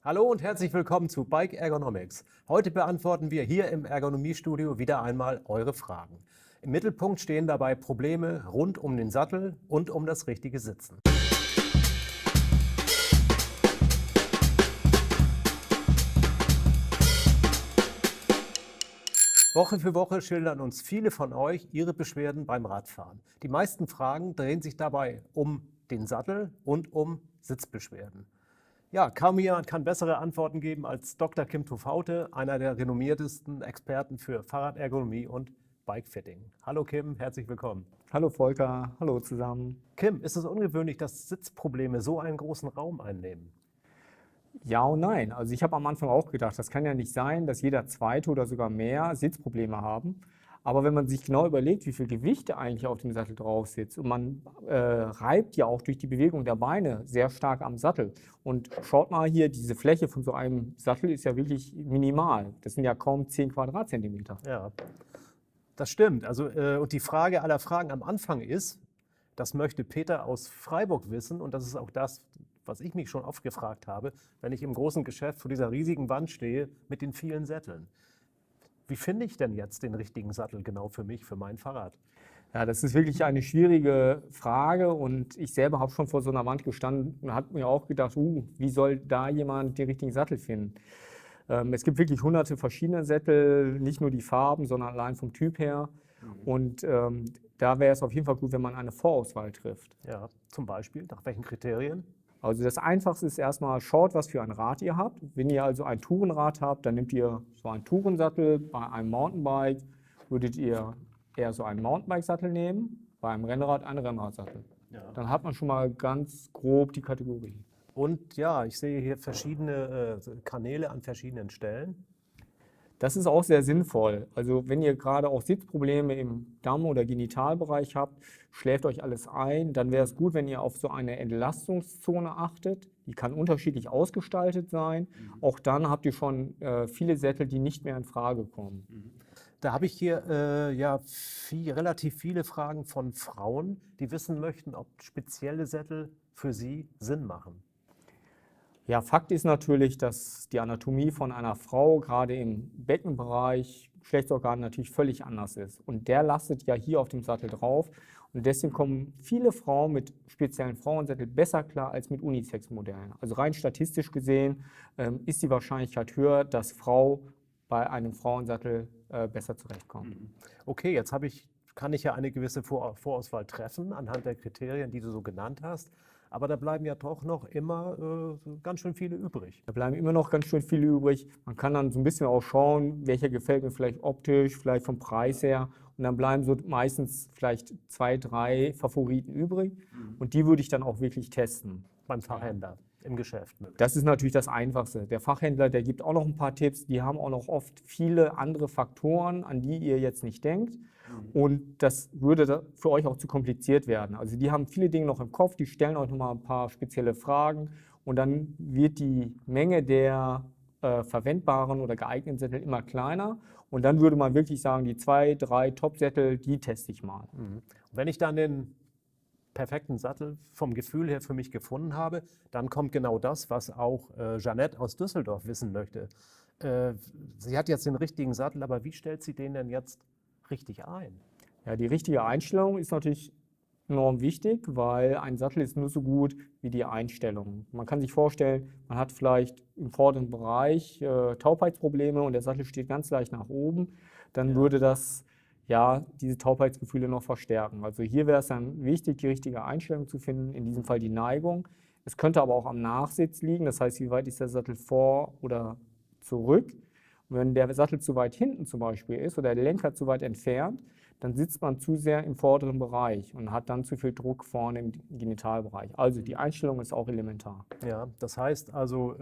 Hallo und herzlich willkommen zu Bike Ergonomics. Heute beantworten wir hier im Ergonomiestudio wieder einmal eure Fragen. Im Mittelpunkt stehen dabei Probleme rund um den Sattel und um das richtige Sitzen. Woche für Woche schildern uns viele von euch ihre Beschwerden beim Radfahren. Die meisten Fragen drehen sich dabei um den Sattel und um Sitzbeschwerden. Ja, kaum jemand kann bessere Antworten geben als Dr. Kim Tufaude, einer der renommiertesten Experten für Fahrradergonomie und Bikefitting. Hallo Kim, herzlich willkommen. Hallo Volker, hallo zusammen. Kim, ist es ungewöhnlich, dass Sitzprobleme so einen großen Raum einnehmen? Ja und nein. Also ich habe am Anfang auch gedacht, das kann ja nicht sein, dass jeder Zweite oder sogar mehr Sitzprobleme haben. Aber wenn man sich genau überlegt, wie viel Gewicht eigentlich auf dem Sattel drauf sitzt und man reibt ja auch durch die Bewegung der Beine sehr stark am Sattel. Und schaut mal hier, diese Fläche von so einem Sattel ist ja wirklich minimal. Das sind ja kaum 10 Quadratzentimeter. Ja, das stimmt. Und die Frage aller Fragen am Anfang ist, das möchte Peter aus Freiburg wissen und das ist auch das, was ich mich schon oft gefragt habe, wenn ich im großen Geschäft vor dieser riesigen Wand stehe mit den vielen Sätteln. Wie finde ich denn jetzt den richtigen Sattel genau für mich, für mein Fahrrad? Ja, das ist wirklich eine schwierige Frage und ich selber habe schon vor so einer Wand gestanden und habe mir auch gedacht, wie soll da jemand den richtigen Sattel finden? Es gibt wirklich hunderte verschiedene Sättel, nicht nur die Farben, sondern allein vom Typ her. Und da wäre es auf jeden Fall gut, wenn man eine Vorauswahl trifft. Ja, zum Beispiel, nach welchen Kriterien? Also das Einfachste ist erstmal, schaut, was für ein Rad ihr habt. Wenn ihr also ein Tourenrad habt, dann nehmt ihr so einen Tourensattel. Bei einem Mountainbike würdet ihr eher so einen Mountainbike-Sattel nehmen, bei einem Rennrad einen Rennradsattel. Ja. Dann hat man schon mal ganz grob die Kategorie. Und ja, ich sehe hier verschiedene Kanäle an verschiedenen Stellen. Das ist auch sehr sinnvoll. Also wenn ihr gerade auch Sitzprobleme im Damm- oder Genitalbereich habt, schläft euch alles ein, dann wäre es gut, wenn ihr auf so eine Entlastungszone achtet. Die kann unterschiedlich ausgestaltet sein. Auch dann habt ihr schon viele Sättel, die nicht mehr in Frage kommen. Da habe ich hier relativ viele Fragen von Frauen, die wissen möchten, ob spezielle Sättel für sie Sinn machen. Ja, Fakt ist natürlich, dass die Anatomie von einer Frau gerade im Beckenbereich, Geschlechtsorgan natürlich völlig anders ist. Und der lastet ja hier auf dem Sattel drauf. Und deswegen kommen viele Frauen mit speziellen Frauensätteln besser klar als mit Unisex-Modellen. Also rein statistisch gesehen ist die Wahrscheinlichkeit höher, dass Frau bei einem Frauensattel besser zurechtkommt. Okay, jetzt kann ich ja eine gewisse Vorauswahl treffen anhand der Kriterien, die du so genannt hast. Aber da bleiben ja doch noch immer ganz schön viele übrig. Da bleiben immer noch ganz schön viele übrig. Man kann dann so ein bisschen auch schauen, welcher gefällt mir vielleicht optisch, vielleicht vom Preis her. Und dann bleiben so meistens vielleicht 2, 3 Favoriten übrig. Und die würde ich dann auch wirklich testen. Beim Fachhändler im Geschäft. Das ist natürlich das Einfachste. Der Fachhändler, der gibt auch noch ein paar Tipps. Die haben auch noch oft viele andere Faktoren, an die ihr jetzt nicht denkt. Und das würde für euch auch zu kompliziert werden. Also die haben viele Dinge noch im Kopf, die stellen euch noch mal ein paar spezielle Fragen und dann wird die Menge der verwendbaren oder geeigneten Sättel immer kleiner. Und dann würde man wirklich sagen, die 2, 3 Top-Sättel, die teste ich mal. Und wenn ich dann den perfekten Sattel vom Gefühl her für mich gefunden habe, dann kommt genau das, was auch Jeanette aus Düsseldorf wissen möchte. Sie hat jetzt den richtigen Sattel, aber wie stellt sie den denn jetzt richtig ein? Ja, die richtige Einstellung ist natürlich enorm wichtig, weil ein Sattel ist nur so gut wie die Einstellung. Man kann sich vorstellen, man hat vielleicht im vorderen Bereich Taubheitsprobleme und der Sattel steht ganz leicht nach oben, dann würde das diese Taubheitsgefühle noch verstärken. Also hier wäre es dann wichtig, die richtige Einstellung zu finden, in diesem Fall die Neigung. Es könnte aber auch am Nachsitz liegen, das heißt, wie weit ist der Sattel vor oder zurück. Und wenn der Sattel zu weit hinten zum Beispiel ist oder der Lenker zu weit entfernt, dann sitzt man zu sehr im vorderen Bereich und hat dann zu viel Druck vorne im Genitalbereich. Also die Einstellung ist auch elementar. Ja, das heißt also,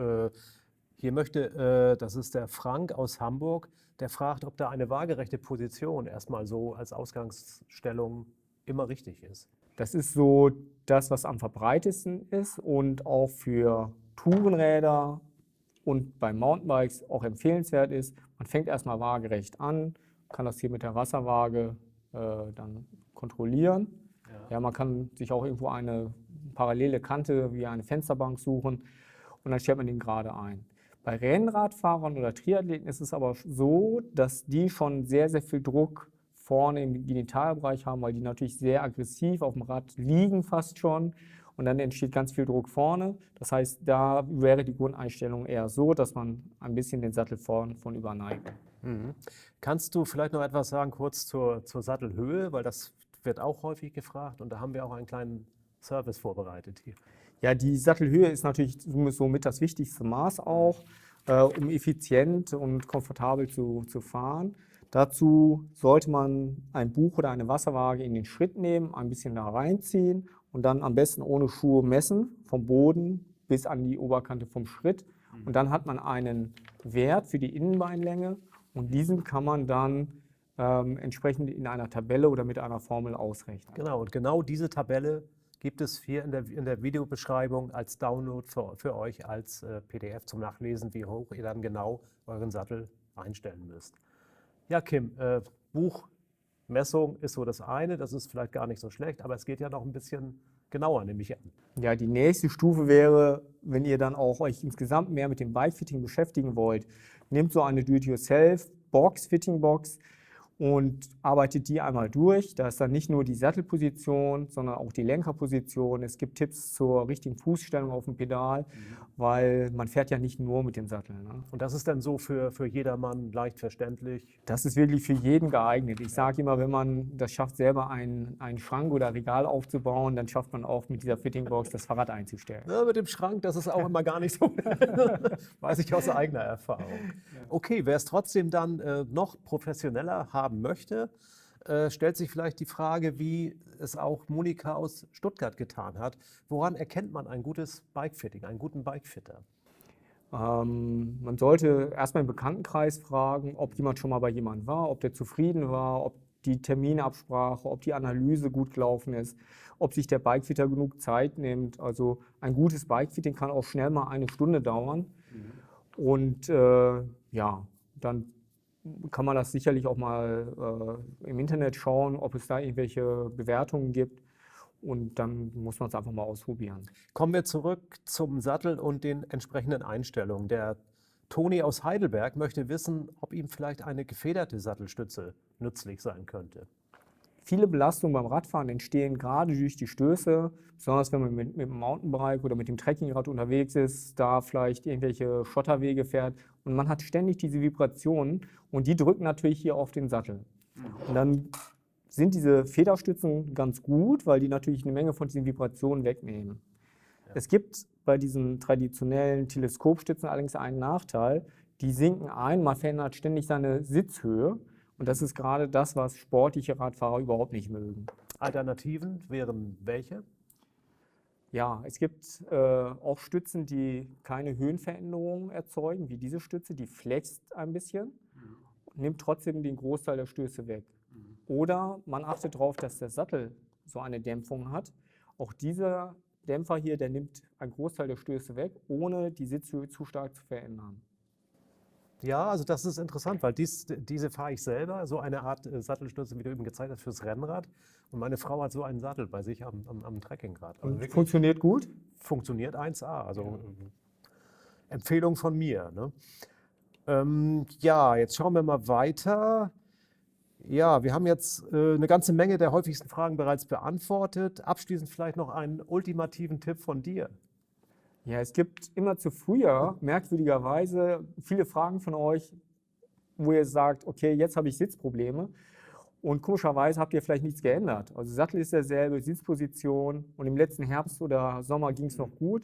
das ist der Frank aus Hamburg, der fragt, ob da eine waagerechte Position erstmal so als Ausgangsstellung immer richtig ist. Das ist so das, was am verbreitetsten ist und auch für Tourenräder und bei Mountainbikes auch empfehlenswert ist. Man fängt erstmal waagerecht an, kann das hier mit der Wasserwaage dann kontrollieren. Ja, man kann sich auch irgendwo eine parallele Kante wie eine Fensterbank suchen und dann stellt man den gerade ein. Bei Rennradfahrern oder Triathleten ist es aber so, dass die schon sehr, sehr viel Druck vorne im Genitalbereich haben, weil die natürlich sehr aggressiv auf dem Rad liegen fast schon und dann entsteht ganz viel Druck vorne. Das heißt, da wäre die Grundeinstellung eher so, dass man ein bisschen den Sattel vorn von überneigt. Mhm. Kannst du vielleicht noch etwas sagen, kurz zur Sattelhöhe, weil das wird auch häufig gefragt und da haben wir auch einen kleinen Service vorbereitet hier. Ja, die Sattelhöhe ist natürlich somit das wichtigste Maß auch, um effizient und komfortabel zu fahren. Dazu sollte man ein Buch oder eine Wasserwaage in den Schritt nehmen, ein bisschen da reinziehen und dann am besten ohne Schuhe messen, vom Boden bis an die Oberkante vom Schritt. Und dann hat man einen Wert für die Innenbeinlänge und diesen kann man dann entsprechend in einer Tabelle oder mit einer Formel ausrechnen. Genau, und genau diese Tabelle gibt es hier in der Videobeschreibung als Download für euch als PDF zum Nachlesen, wie hoch ihr dann genau euren Sattel einstellen müsst. Ja, Kim, Buchmessung ist so das eine, das ist vielleicht gar nicht so schlecht, aber es geht ja noch ein bisschen genauer, nehme ich an. Ja, die nächste Stufe wäre, wenn ihr dann auch euch insgesamt mehr mit dem Bikefitting beschäftigen wollt, nehmt so eine Do-it-yourself-Box, Fitting-Box und arbeitet die einmal durch. Da ist dann nicht nur die Sattelposition, sondern auch die Lenkerposition. Es gibt Tipps zur richtigen Fußstellung auf dem Pedal, weil man fährt ja nicht nur mit dem Sattel. Ne? Und das ist dann so für jedermann leicht verständlich. Das ist wirklich für jeden geeignet. Ich sage immer, wenn man das schafft, selber einen Schrank oder Regal aufzubauen, dann schafft man auch mit dieser Fittingbox das Fahrrad einzustellen. Ja, mit dem Schrank, das ist auch immer gar nicht so, weiß ich aus eigener Erfahrung. Okay, wer es trotzdem dann noch professioneller haben möchte, stellt sich vielleicht die Frage, wie es auch Monika aus Stuttgart getan hat. Woran erkennt man ein gutes Bikefitting, einen guten Bikefitter? Man sollte erstmal im Bekanntenkreis fragen, ob jemand schon mal bei jemandem war, ob der zufrieden war, ob die Terminabsprache, ob die Analyse gut gelaufen ist, ob sich der Bikefitter genug Zeit nimmt. Also ein gutes Bikefitting kann auch schnell mal eine Stunde dauern. Und ja, dann kann man das sicherlich auch mal im Internet schauen, ob es da irgendwelche Bewertungen gibt. Und dann muss man es einfach mal ausprobieren. Kommen wir zurück zum Sattel und den entsprechenden Einstellungen. Der Toni aus Heidelberg möchte wissen, ob ihm vielleicht eine gefederte Sattelstütze nützlich sein könnte. Viele Belastungen beim Radfahren entstehen gerade durch die Stöße, besonders wenn man mit dem Mountainbike oder mit dem Trekkingrad unterwegs ist, da vielleicht irgendwelche Schotterwege fährt und man hat ständig diese Vibrationen und die drücken natürlich hier auf den Sattel. Und dann sind diese Federstützen ganz gut, weil die natürlich eine Menge von diesen Vibrationen wegnehmen. Ja. Es gibt bei diesen traditionellen Teleskopstützen allerdings einen Nachteil, die sinken ein, man verändert ständig seine Sitzhöhe. Und das ist gerade das, was sportliche Radfahrer überhaupt nicht mögen. Alternativen wären welche? Ja, es gibt auch Stützen, die keine Höhenveränderungen erzeugen, wie diese Stütze, die flext ein bisschen, nimmt trotzdem den Großteil der Stöße weg. Oder man achtet darauf, dass der Sattel so eine Dämpfung hat. Auch dieser Dämpfer hier, der nimmt einen Großteil der Stöße weg, ohne die Sitzhöhe zu stark zu verändern. Ja, also das ist interessant, weil diese fahre ich selber, so eine Art Sattelstütze, wie du eben gezeigt hast, fürs Rennrad. Und meine Frau hat so einen Sattel bei sich am Trekkingrad. Also und funktioniert gut? Funktioniert 1A, also Empfehlung von mir. Ne? Ja, jetzt schauen wir mal weiter. Ja, wir haben jetzt eine ganze Menge der häufigsten Fragen bereits beantwortet. Abschließend vielleicht noch einen ultimativen Tipp von dir. Ja, es gibt immer zu früher, merkwürdigerweise, viele Fragen von euch, wo ihr sagt, okay, jetzt habe ich Sitzprobleme und komischerweise habt ihr vielleicht nichts geändert. Also Sattel ist derselbe, Sitzposition und im letzten Herbst oder Sommer ging es noch gut.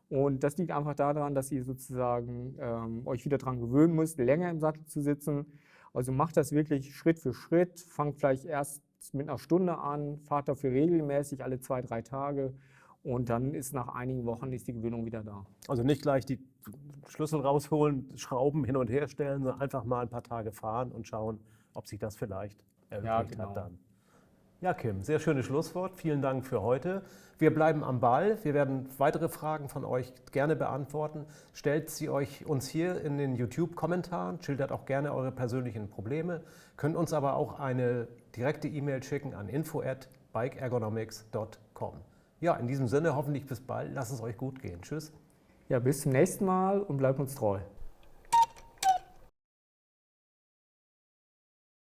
Und das liegt einfach daran, dass ihr sozusagen euch wieder daran gewöhnen müsst, länger im Sattel zu sitzen. Also macht das wirklich Schritt für Schritt, fangt vielleicht erst mit einer Stunde an, fahrt dafür regelmäßig alle 2, 3 Tage. Und dann ist nach einigen Wochen die Gewöhnung wieder da. Also nicht gleich die Schlüssel rausholen, Schrauben hin und her stellen, sondern einfach mal ein paar Tage fahren und schauen, ob sich das vielleicht erübrigt hat dann. Ja, Kim, sehr schönes Schlusswort. Vielen Dank für heute. Wir bleiben am Ball. Wir werden weitere Fragen von euch gerne beantworten. Stellt sie uns hier in den YouTube-Kommentaren. Schildert auch gerne eure persönlichen Probleme. Könnt uns aber auch eine direkte E-Mail schicken an info@bikeergonomics.com. Ja, in diesem Sinne hoffentlich bis bald. Lasst es euch gut gehen. Tschüss. Ja, bis zum nächsten Mal und bleibt uns treu.